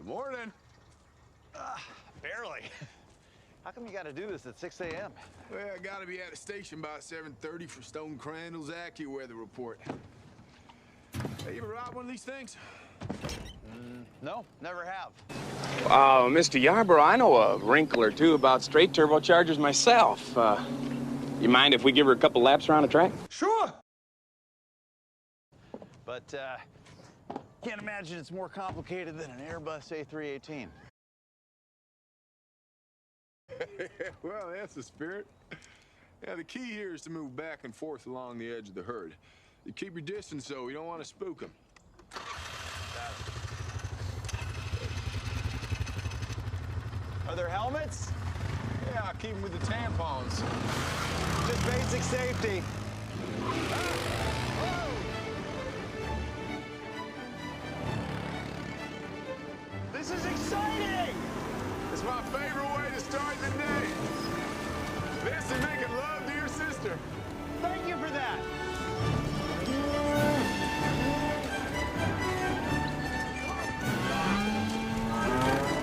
Good morning. Barely. How come you got to do this at 6 a.m.? Well, I gotta be at the station by 7:30 for Stone Crandall's AccuWeather report. Hey, you ever ride one of these things? No, never have. Mr. Yarborough, I know a wrinkle or two about straight turbochargers myself. You mind if we give her a couple laps around the track? Sure. But, can't imagine it's more complicated than an Airbus A318. Well, that's the spirit. Yeah, the key here is to move back and forth along the edge of the herd. You keep your distance, though. You don't want to spook them. Are there helmets? Yeah, keep them with the tampons. Just basic safety. This is exciting! It's my favorite way to start the day. This and making love to your sister. Thank you for that.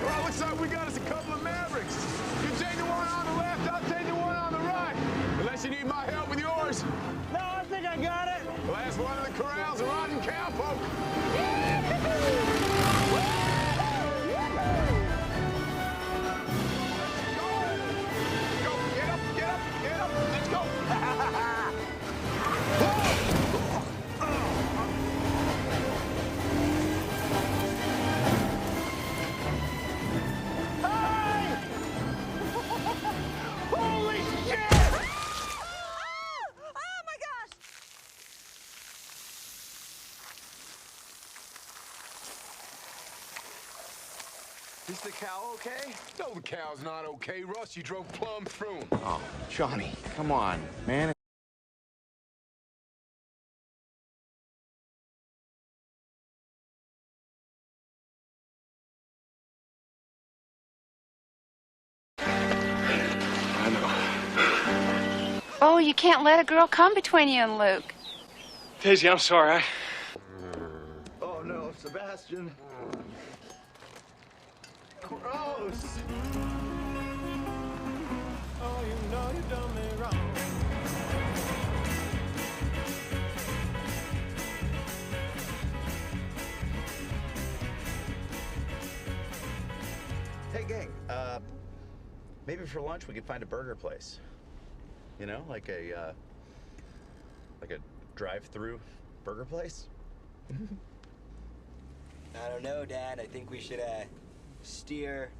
Well, looks like we got us a couple of mavericks. You take the one on the left, I'll take the one on the right. Unless you need my help with yours. No, I think I got it. Last one of the corrals and rotten cowpoke. Is the cow okay? No, the cow's not okay, Russ. You drove plumb through him. Oh, Johnny, come on, man. I know. Oh, you can't let a girl come between you and Luke. Daisy, I'm sorry. Oh, no, Sebastian. Gross! Oh, you know you done me wrong. Hey, gang, maybe for lunch we could find a burger place. You know, like a drive-through burger place? I don't know, Dad. I think we should, steer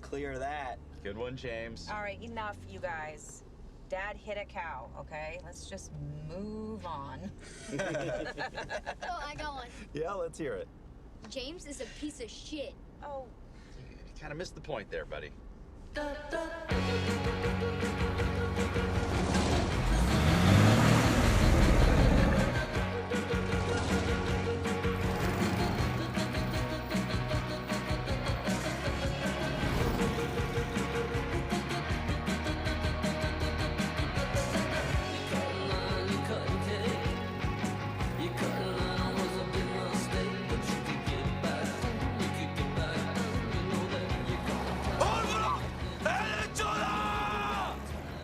clear of that. Good one, James. All right, enough, you guys. Dad hit a cow, okay? Let's just move on. Oh, I got one. Yeah, let's hear it. James is a piece of shit. Oh. You kind of missed the point there, buddy.